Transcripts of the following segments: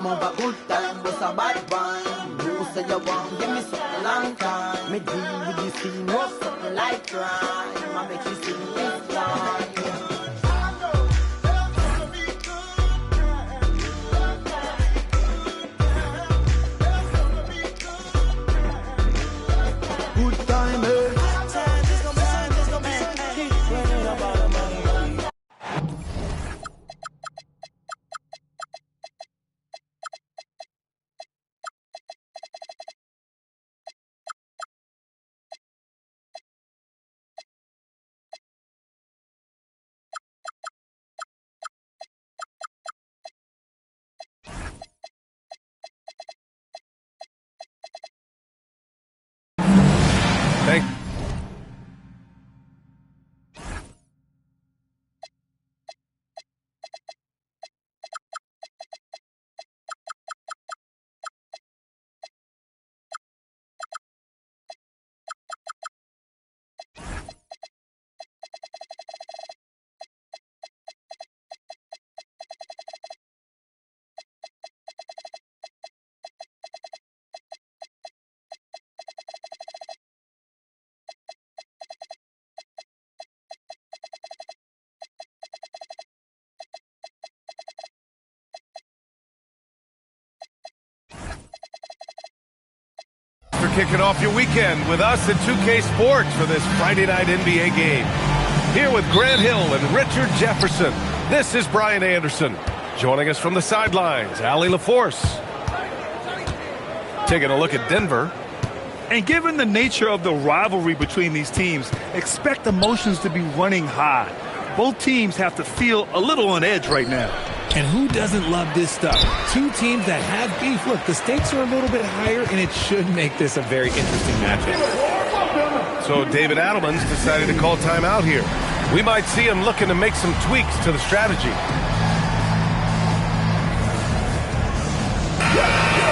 Have a good time, was a bad one. You say you want, give me something long time. Me deal with the scene, was something like crime. I make you sing this line. Good time, eh? Thank for kicking off your weekend with us at 2K Sports for this Friday night NBA game. Here with Grant Hill and Richard Jefferson, this is Brian Anderson. Joining us from the sidelines, Allie LaForce. Taking a look at Denver. And given the nature of the rivalry between these teams, expect emotions to be running high. Both teams have to feel a little on edge right now. And who doesn't love this stuff? Two teams that have beef. Look, the stakes are a little bit higher, and it should make this a very interesting matchup. So David Adelman's decided to call timeout here. We might see him looking to make some tweaks to the strategy.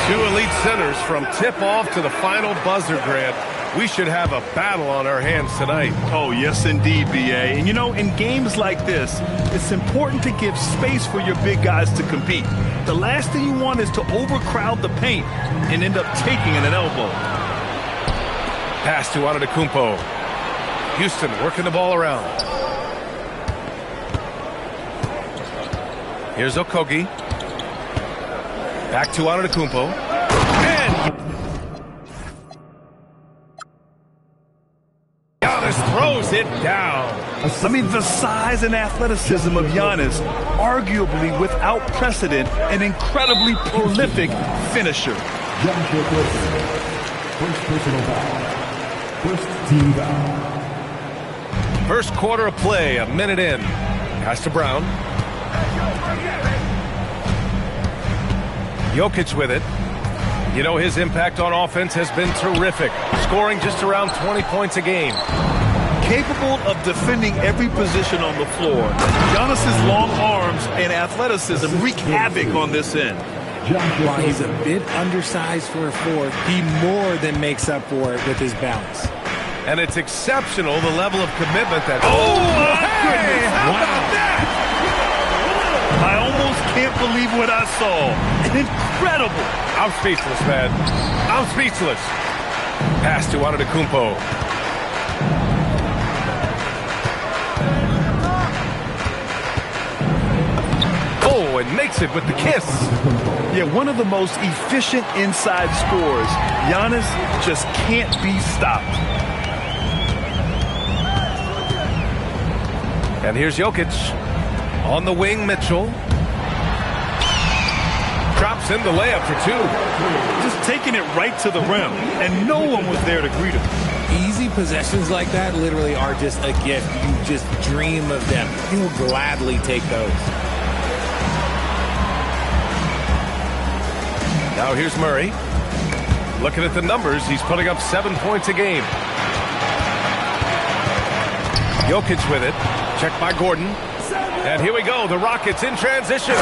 Two elite centers from tip-off to the final buzzer, Grant. We should have a battle on our hands tonight. Oh, yes, indeed, B.A. And, you know, in games like this, it's important to give space for your big guys to compete. The last thing you want is to overcrowd the paint and end up taking an elbow. Pass to Antetokounmpo. Houston working the ball around. Here's Okogie. Back to Antetokounmpo. And Giannis throws it down. I mean, the size and athleticism of Giannis, arguably without precedent, an incredibly prolific finisher. First personal foul. First team foul. First quarter of play, a minute in. Pass to Brown. Jokic with it. You know, his impact on offense has been terrific, scoring just around 20 points a game. Capable of defending every position on the floor, Giannis's long arms and athleticism wreak havoc on this end. While he's a bit undersized for a fourth, he more than makes up for it with his bounce. And it's exceptional, the level of commitment that... Oh, hey! How about that? I almost can't believe what I saw. Incredible. I'm speechless, man. I'm speechless. Pass to Antetokounmpo. Oh, and makes it with the kiss. Yeah, one of the most efficient inside scorers. Giannis just can't be stopped. And here's Jokic. On the wing, Mitchell. Drops in the layup for two. Just taking it right to the rim, and no one was there to greet him. Easy possessions like that literally are just a gift. You just dream of them. You'll gladly take those. Now here's Murray. Looking at the numbers, he's putting up 7 points a game. Jokic with it. Checked by Gordon. And here we go, the Rockets in transition.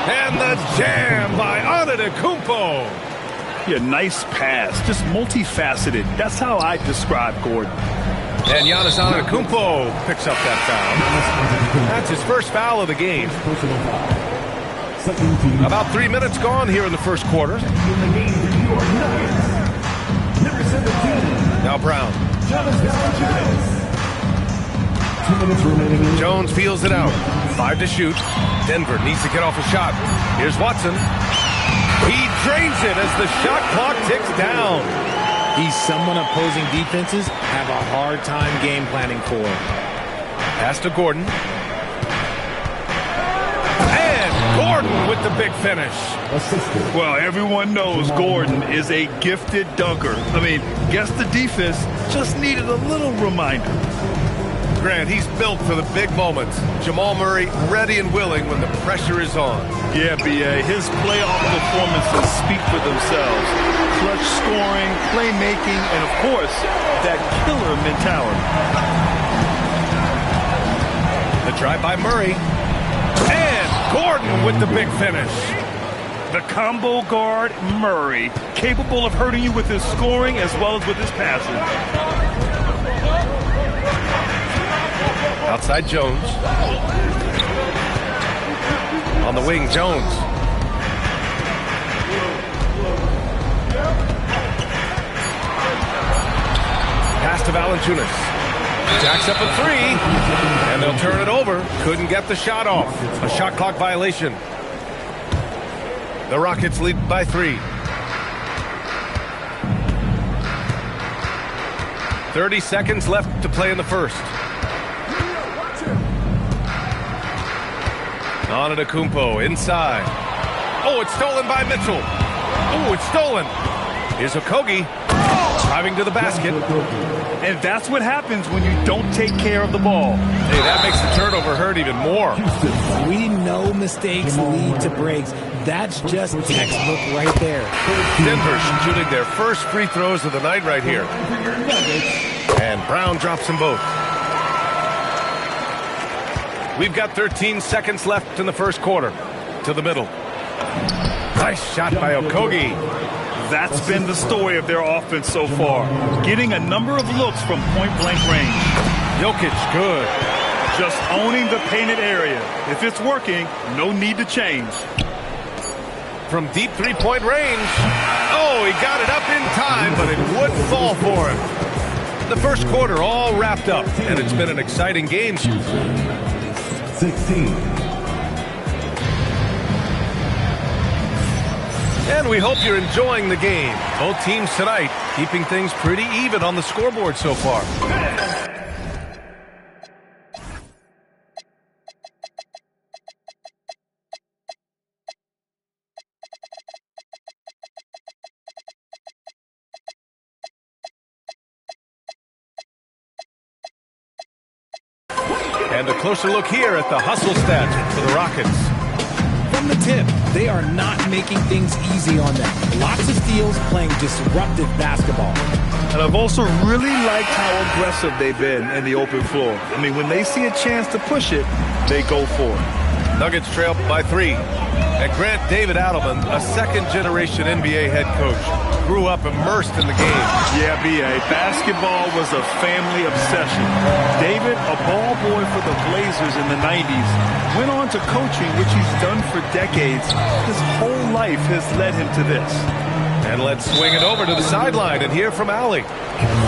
And the jam by Antetokounmpo. Yeah, nice pass, just multifaceted. That's how I describe Gordon. And Giannis Antetokounmpo picks up that foul. That's his first foul of the game. Second team. About 3 minutes gone here in the first quarter. In the game for your Nuggets. Number 17. Now Brown. Jonas Valanciunas. 2 minutes remaining. Jones feels it out. 5 to shoot. Denver needs to get off a shot. Here's Watson. He drains it as the shot clock ticks down. He's someone opposing defenses have a hard time game planning for. Pass to Gordon. And Gordon with the big finish. Assisted. Well, everyone knows Gordon is a gifted dunker. I mean, guess the defense just needed a little reminder. Grant, he's built for the big moments. Jamal Murray ready and willing when the pressure is on. Yeah, B.A., his playoff performances speak for themselves. Clutch scoring, playmaking, and of course, that killer mentality. The drive by Murray. And Gordon with the big finish. The combo guard, Murray, capable of hurting you with his scoring as well as with his passing. Outside Jones. On the wing, Jones. Pass to Valanciunas. Jacks up a 3. And they'll turn it over. Couldn't get the shot off. A shot clock violation. The Rockets lead by 3. 30 seconds left to play in the first. Antetokounmpo inside. Oh, it's stolen by Mitchell. Oh, it's stolen. Here's Okogie driving to the basket. And that's what happens when you don't take care of the ball. Hey, that makes the turnover hurt even more. We know mistakes lead to breaks. That's just textbook right there. Denver shooting their first free throws of the night right here. And Brown drops them both. We've got 13 seconds left in the first quarter. To the middle. Nice shot by Okogie. That's been the story of their offense so far. Getting a number of looks from point-blank range. Jokic, good. Just owning the painted area. If it's working, no need to change. From deep three-point range. Oh, he got it up in time, but it wouldn't fall for him. The first quarter all wrapped up, and it's been an exciting game. 16. And we hope you're enjoying the game. Both teams tonight keeping things pretty even on the scoreboard so far. And a closer look here at the hustle stats for the Rockets. From the tip, they are not making things easy on them. Lots of steals, playing disruptive basketball. And I've also really liked how aggressive they've been in the open floor. I mean, when they see a chance to push it, they go for it. Nuggets trail by 3. And Grant David Adelman, a second-generation NBA head coach, grew up immersed in the game. Yeah, B.A., basketball was a family obsession. David, a ball boy for the Blazers in the 90s, went on to coaching, which he's done for decades. His whole life has led him to this. And let's swing it over to the sideline and hear from Allie.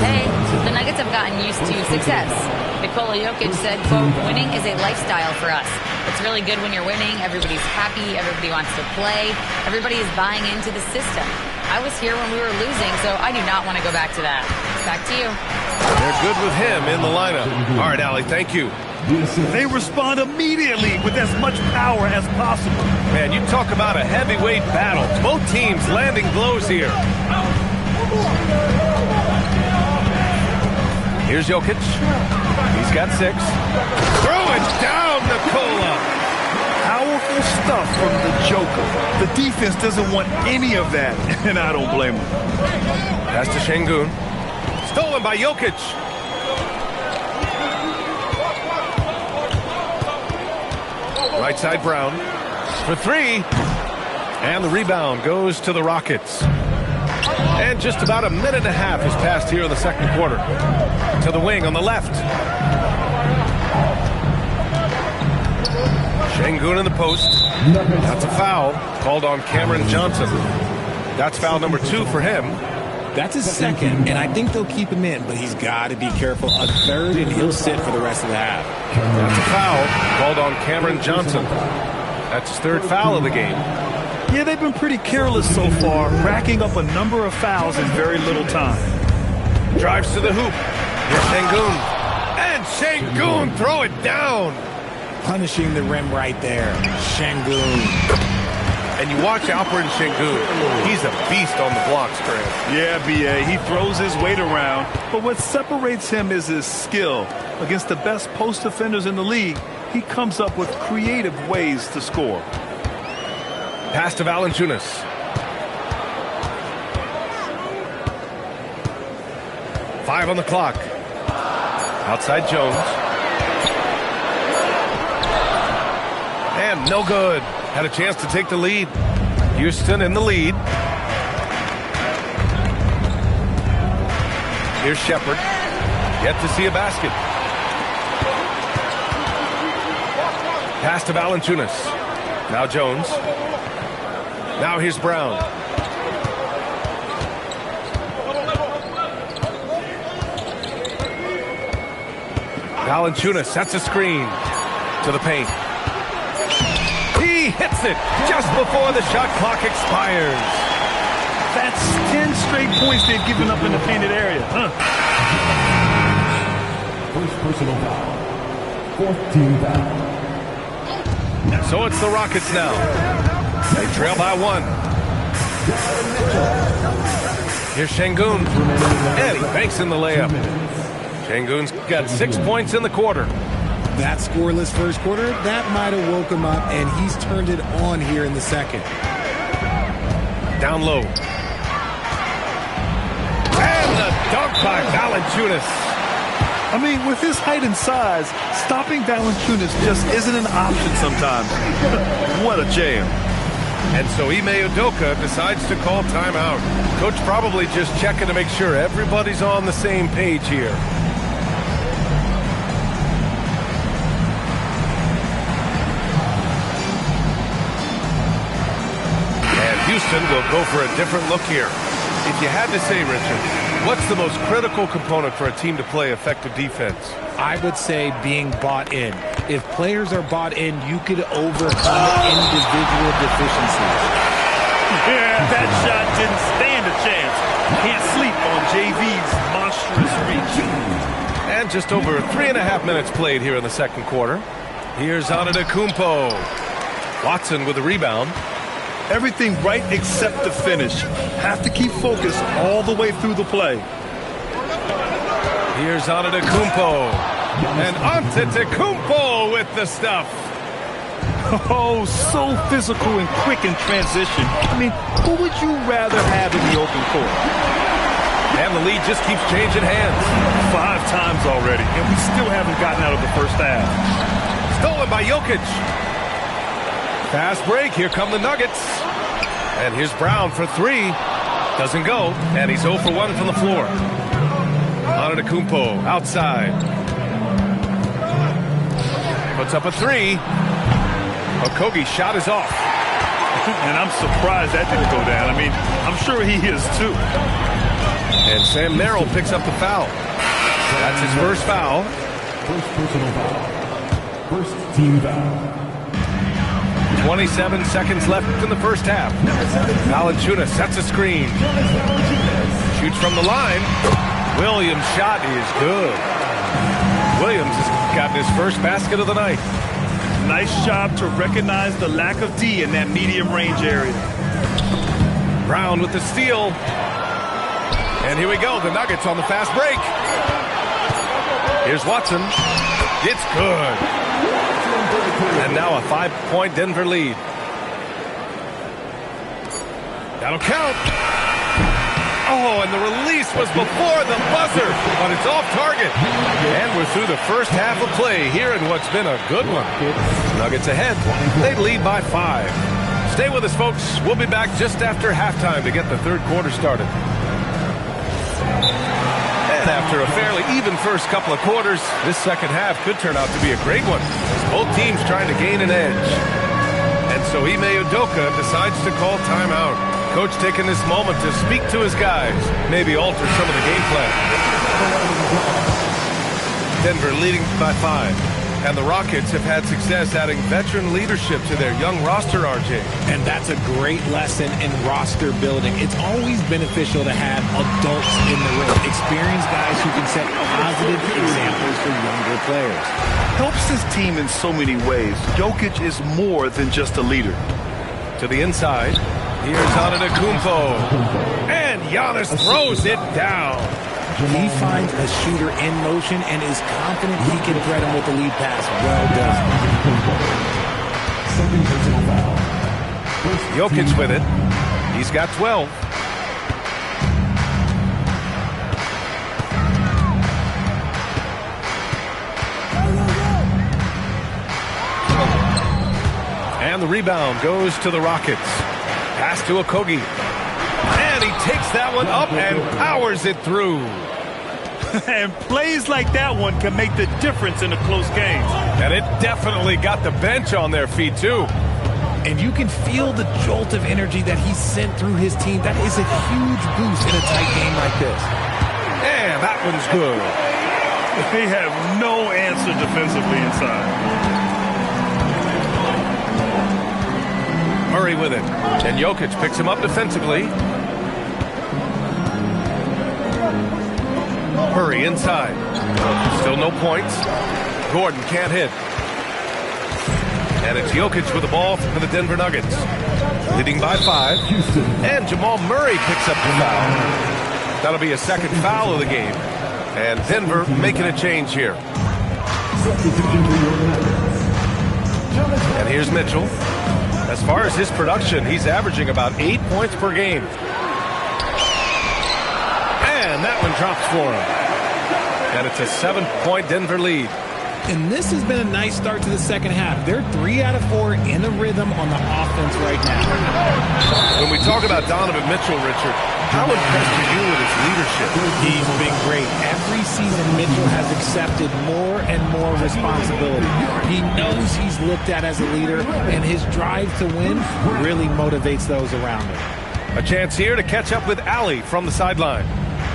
Hey, the Nuggets have gotten used to success. Nikola Jokic said, quote, winning is a lifestyle for us. It's really good when you're winning. Everybody's happy. Everybody wants to play. Everybody is buying into the system. I was here when we were losing, so I do not want to go back to that. Back to you. They're good with him in the lineup. All right, Allie, thank you. They respond immediately with as much power as possible. Man, you talk about a heavyweight battle. Both teams landing blows here. Here's Jokic. He's got 6. Throw it down, Nikola. Powerful stuff from the Joker. The defense doesn't want any of that, and I don't blame them. Pass to Şengün. Stolen by Jokic. Right side Brown for 3. And the rebound goes to the Rockets. And just about a minute and a half has passed here in the second quarter. To the wing on the left. Şengün in the post. That's a foul called on Cameron Johnson. That's foul number 2 for him. That's his second, and I think they'll keep him in, but he's got to be careful. A third, and he'll sit for the rest of the half. That's a foul called on Cameron Johnson. That's his 3rd foul of the game. Yeah, they've been pretty careless so far, racking up a number of fouls in very little time. Drives to the hoop. Here's Şengün. And Şengün, throw it down. Punishing the rim right there. Şengün. And you watch Alperen Şengün. He's a beast on the blocks, Grant. Yeah, B.A., he throws his weight around, but what separates him is his skill. Against the best post defenders in the league, he comes up with creative ways to score. Pass to Valanciunas. Five on the clock. Outside Jones. And no good. Had a chance to take the lead. Houston in the lead. Here's Shepherd. Yet to see a basket. Pass to Valanciunas. Now Jones. Now here's Brown. Valanciunas sets a screen to the paint. He hits it just before the shot clock expires. That's 10 straight points they've given up in the painted area. First personal foul. 4th team foul. So it's the Rockets now. They trail by 1. Here's Şengün. And he banks in the layup. Şengün's got 6 points in the quarter. That scoreless first quarter, that might have woke him up, and he's turned it on here in the second. Down low. And the dunk by Valanciunas. I mean, with his height and size, stopping Valanciunas just isn't an option sometimes. What a jam. And so Ime Udoka decides to call timeout. Coach probably just checking to make sure everybody's on the same page here. Houston will go for a different look here. If you had to say, Richard, what's the most critical component for a team to play effective defense? I would say being bought in. If players are bought in, you could overcome individual deficiencies. Yeah, that shot didn't stand a chance. Can't sleep on JV's monstrous reach. And just over 3.5 minutes played here in the second quarter. Here's Antetokounmpo. Watson with the rebound. Everything right except the finish. Have to keep focused all the way through the play. Here's Antetokounmpo. And Antetokounmpo with the stuff. Oh, so physical and quick in transition. I mean, who would you rather have in the open court? And the lead just keeps changing hands. 5 times already, and we still haven't gotten out of the first half. Stolen by Jokic. Fast break. Here come the Nuggets. And here's Brown for 3. Doesn't go. And he's 0 for 1 from the floor. Antetokounmpo outside. Puts up a 3. Okogie's shot is off. And I'm surprised that didn't go down. I mean, I'm sure he is too. And Sam Merrill picks up the foul. That's his first foul. First personal foul. First team foul. 27 seconds left in the first half. Valanciunas sets a screen. Shoots from the line. Williams' shot is good. Williams has gotten his first basket of the night. Nice job to recognize the lack of D in that medium range area. Brown with the steal. And here we go. The Nuggets on the fast break. Here's Watson. It's good. And now a 5-point Denver lead. That'll count. Oh, and the release was before the buzzer, but it's off target. And we're through the first half of play here in what's been a good one. Nuggets ahead. They lead by 5. Stay with us, folks. We'll be back just after halftime to get the third quarter started. And after a fairly even first couple of quarters, this second half could turn out to be a great one. Both teams trying to gain an edge. And so Ime Udoka decides to call timeout. Coach taking this moment to speak to his guys, maybe alter some of the game plan. Denver leading by 5. And the Rockets have had success adding veteran leadership to their young roster, RJ. And that's a great lesson in roster building. It's always beneficial to have adults in the room, experienced guys who can set positive examples for younger players. Helps his team in so many ways. Jokic is more than just a leader. To the inside, here's Antetokounmpo. And Giannis throws it down. He finds a shooter in motion and is confident he can thread him with the lead pass. Well done. Jokic with it. He's got 12. And the rebound goes to the Rockets. Pass to Okogie. And he takes that one up and powers it through. And plays like that one can make the difference in a close game. And it definitely got the bench on their feet, too. And you can feel the jolt of energy that he sent through his team. That is a huge boost in a tight game like this. And that one's good. They have no answer defensively inside. Murray with it. And Jokic picks him up defensively. Murray inside. Still no points. Gordon can't hit. And it's Jokic with the ball for the Denver Nuggets. Leading by 5. And Jamal Murray picks up the foul. That'll be a second foul of the game. And Denver making a change here. And here's Mitchell. As far as his production, he's averaging about 8 points per game. And that one drops for him. And it's a 7-point Denver lead. And this has been a nice start to the second half. They're 3 out of 4 in the rhythm on the offense right now. When we talk about Donovan Mitchell, Richard, how impressed are you with his leadership? He's been great. Every season, Mitchell has accepted more and more responsibility. He knows he's looked at as a leader, and his drive to win really motivates those around him. A chance here to catch up with Allie from the sideline.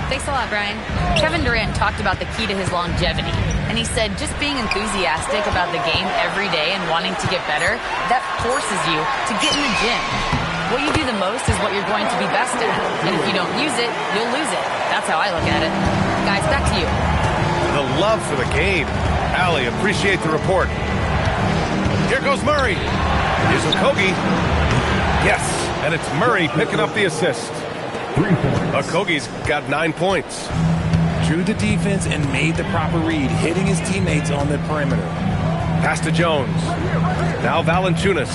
Thanks a lot, Brian. Kevin Durant talked about the key to his longevity. And he said just being enthusiastic about the game every day and wanting to get better, that forces you to get in the gym. What you do the most is what you're going to be best at. And if you don't use it, you'll lose it. That's how I look at it. Guys, back to you. The love for the game. Allie, appreciate the report. Here goes Murray. Here's Okogie. Yes, and it's Murray picking up the assist. Okogie's got 9 points. Drew the defense and made the proper read, hitting his teammates on the perimeter. Pass to Jones. Now Valanciunas.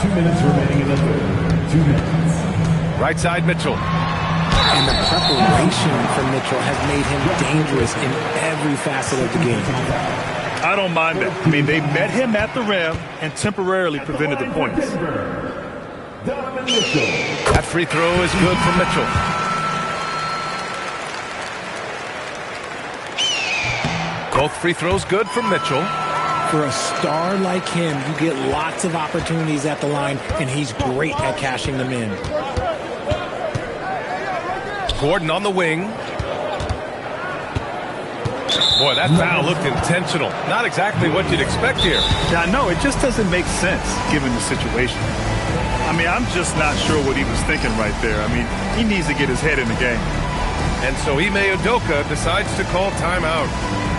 2 minutes remaining in the third. 2 minutes. Right side Mitchell. And the preparation for Mitchell has made him dangerous in every facet of the game. I don't mind that. I mean, they met him at the rim and temporarily prevented the points. That free throw is good for Mitchell. Both free throws good for Mitchell. For a star like him, you get lots of opportunities at the line, and he's great at cashing them in. Gordon on the wing. Boy, that foul looked intentional. Not exactly what you'd expect here. Yeah, I know. It just doesn't make sense given the situation. I mean, I'm just not sure what he was thinking right there. I mean, he needs to get his head in the game. And so Ime Udoka decides to call timeout.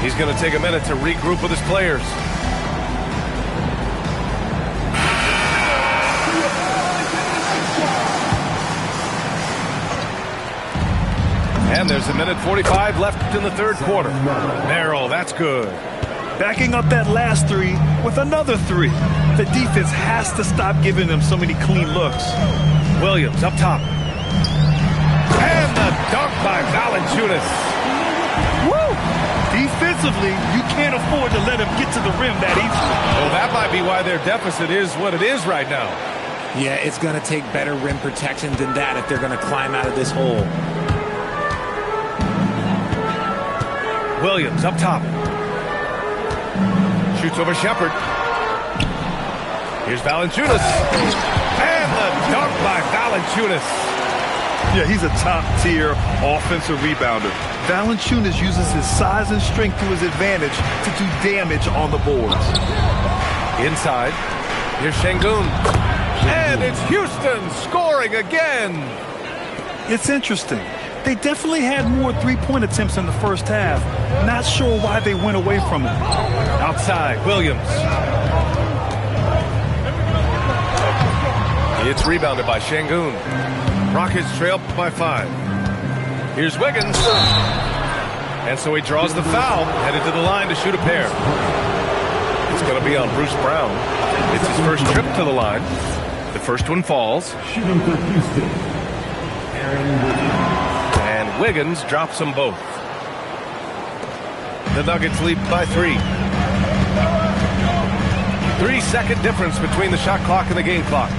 He's going to take a minute to regroup with his players. And there's a minute 45 left in the third quarter. Merrill, that's good. Backing up that last 3 with another 3. The defense has to stop giving them so many clean looks. Williams up top. And the dunk by Valanciunas. Woo! Defensively, you can't afford to let him get to the rim that easily. Well, that might be why their deficit is what it is right now. Yeah, it's going to take better rim protection than that if they're going to climb out of this hole. Williams up top. Shoots over Shepard. Here's Valanciunas. And the dunk by Valanciunas. Yeah, he's a top-tier offensive rebounder. Valanciunas uses his size and strength to his advantage to do damage on the boards. Inside. Here's Şengün. And it's Houston scoring again. It's interesting. They definitely had more three-point attempts in the first half. Not sure why they went away from it. Outside, Williams. It's rebounded by Şengün. Rockets trail by 5. Here's Wiggins. And so he draws the foul, headed to the line to shoot a pair. It's going to be on Bruce Brown. It's his first trip to the line. The first one falls. Shooting for Houston, Aaron Wiggins. And Wiggins drops them both. The Nuggets lead by 3. 3-second difference between the shot clock and the game clock.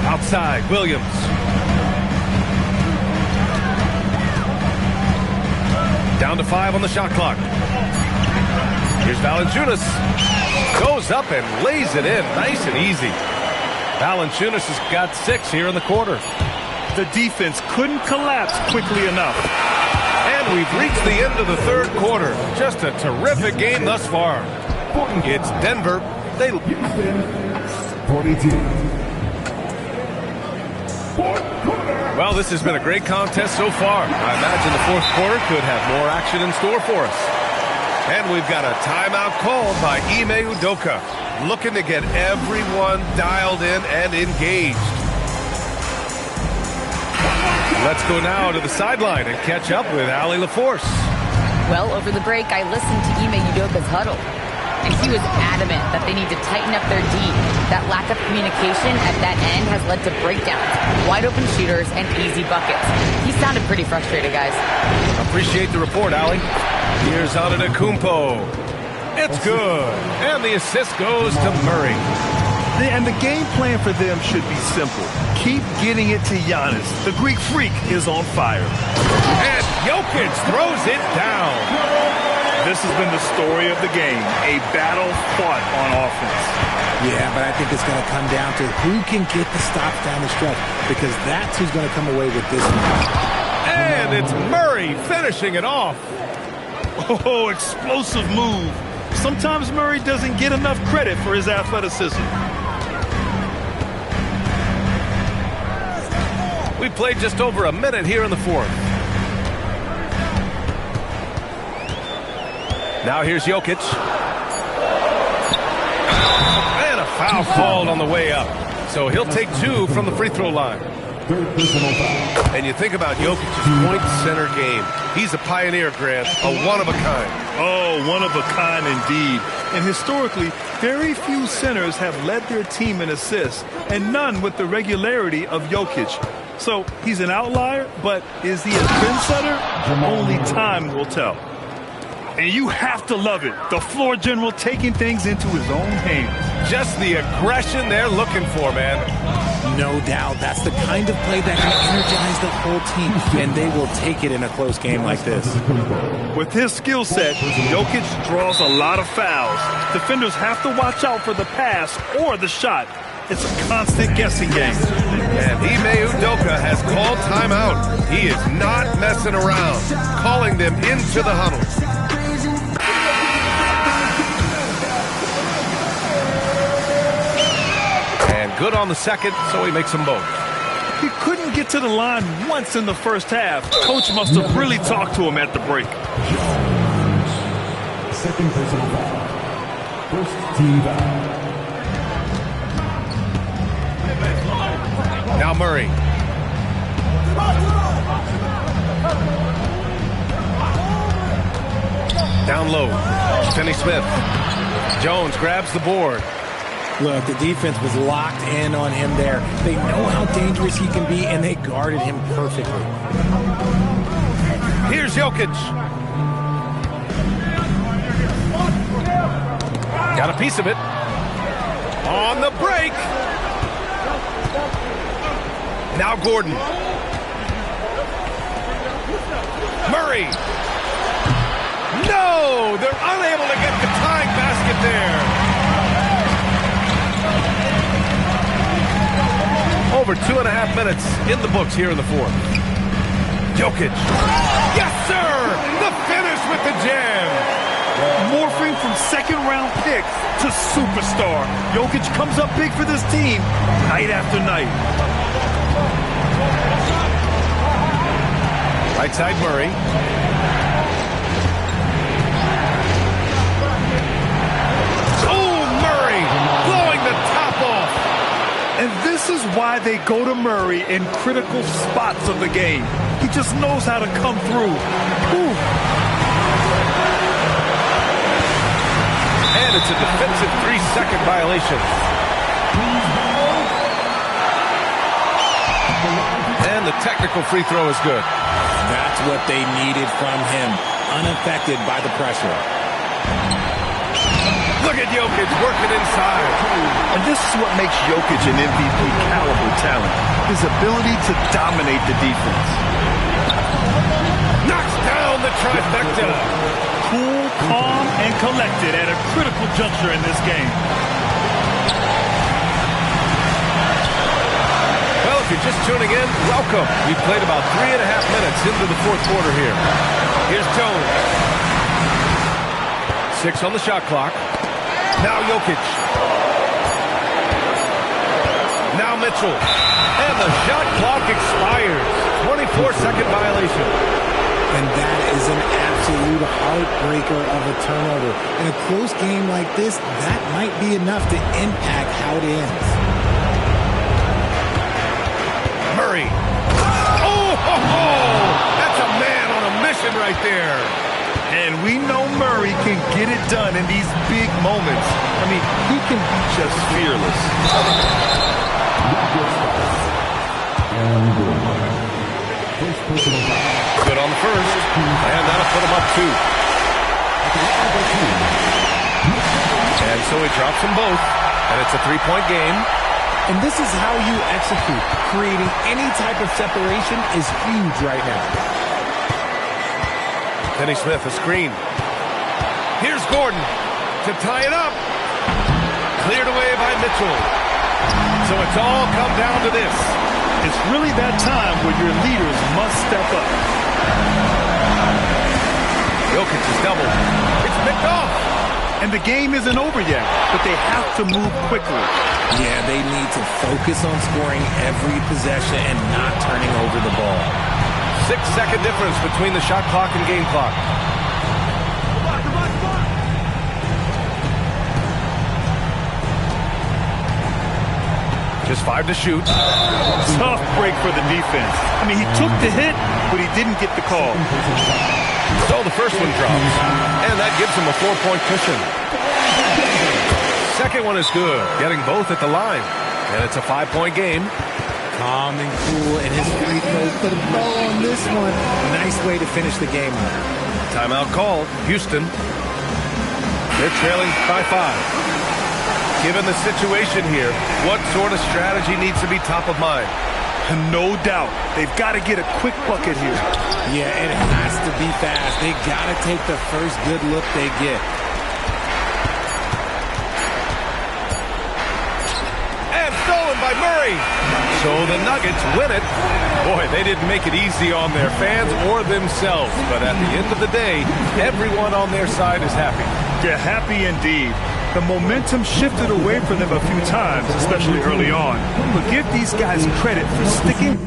Outside, Williams. Down to 5 on the shot clock. Here's Valanciunas. Goes up and lays it in nice and easy. Valanciunas has got 6 here in the quarter. The defense couldn't collapse quickly enough. And we've reached the end of the third quarter. Just a terrific game thus far. It's Denver. They 42. Well, this has been a great contest so far. I imagine the fourth quarter could have more action in store for us. And we've got a timeout called by Ime Udoka, looking to get everyone dialed in and engaged. Let's go now to the sideline and catch up with Allie LaForce. Well, over the break, I listened to Ime Udoka's huddle, and he was adamant that they need to tighten up their D. That lack of communication at that end has led to breakdowns, wide open shooters, and easy buckets. He sounded pretty frustrated, guys. Appreciate the report, Allie. Here's Antetokounmpo. It's good. And the assist goes to Murray. And the game plan for them should be simple. Keep getting it to Giannis. The Greek freak is on fire. And Jokic throws it down. This has been the story of the game. A battle fought on offense. Yeah, but I think it's going to come down to who can get the stops down the stretch, because that's who's going to come away with this one. And it's Murray finishing it off. Oh, explosive move. Sometimes Murray doesn't get enough credit for his athleticism. We played just over a minute here in the fourth. Now here's Jokic. And a foul called on the way up. So he'll take 2 from the free throw line. And you think about Jokic's point center game. He's a pioneer, Grant, a one-of-a-kind. Oh, one of a kind indeed. And historically, very few centers have led their team in assists, and none with the regularity of Jokic. So he's an outlier, but is he a trendsetter? Only time will tell. And you have to love it. The floor general taking things into his own hands. Just the aggression they're looking for, man. No doubt. That's the kind of play that can energize the whole team, and they will take it in a close game like this. With his skill set, Jokic draws a lot of fouls. Defenders have to watch out for the pass or the shot. It's a constant guessing game. And Ime Udoka has called timeout. He is not messing around, calling them into the huddle. And good on the second, so he makes them both. He couldn't get to the line once in the first half. Coach must have really talked to him at the break. Second personal foul. First team foul. Now Murray. Down low. Finney-Smith. Jones grabs the board. Look, the defense was locked in on him there. They know how dangerous he can be, and they guarded him perfectly. Here's Jokic. Got a piece of it. On the break. Now Gordon. No! They're unable to get the tying basket there. Over 2.5 minutes in the books here in the fourth. Jokic. Yes, sir! The finish with the jam. Morphing from second-round pick to superstar. Jokic comes up big for this team night after night. Right side Murray. Oh, Murray blowing the top off. And this is why they go to Murray in critical spots of the game. He just knows how to come through. Ooh. And it's a defensive 3-second violation. And the technical free throw is good. That's what they needed from him, unaffected by the pressure. Look at Jokic working inside. And this is what makes Jokic an MVP caliber talent. His ability to dominate the defense. Knocks down the trifecta. Cool, calm, and collected at a critical juncture in this game. Well, if you're just tuning in, welcome. We've played about 3.5 minutes into the fourth quarter here. Here's Jones. 6 on the shot clock. Now Jokic. Now Mitchell. And the shot clock expires. 24-second violation. And that is an absolute heartbreaker of a turnover. In a close game like this, that might be enough to impact how it ends. Murray. Oh, ho, ho! That's a man on a mission right there. And we know Murray can get it done in these big moments. I mean, he can be just fearless. Good on the first. And that'll put him up 2. And so he drops them both. And it's a 3-point game. And this is how you execute. Creating any type of separation is huge right now. Kenny Smith, a screen. Here's Gordon to tie it up. Cleared away by Mitchell. So it's all come down to this. It's really that time where your leaders must step up. Jokic is doubled. It's picked off. And the game isn't over yet, but they have to move quickly. Yeah, they need to focus on scoring every possession and not turning over the ball. 6-second difference between the shot clock and game clock. Just 5 to shoot. Tough break for the defense. I mean, he took the hit, but he didn't get the call. So the first one drops, and that gives him a 4-point cushion. Second one is good, getting both at the line. And it's a 5-point game. Calm and cool, and his free throws put a bow on this one. Nice way to finish the game. Timeout called. Houston. They're trailing by 5. Given the situation here, what sort of strategy needs to be top of mind? No doubt. They've got to get a quick bucket here. Yeah, it has to be fast. They got to take the first good look they get. And stolen by Murray. So the Nuggets win it. Boy, they didn't make it easy on their fans or themselves. But at the end of the day, everyone on their side is happy. They're happy indeed. The momentum shifted away from them a few times, especially early on. But give these guys credit for sticking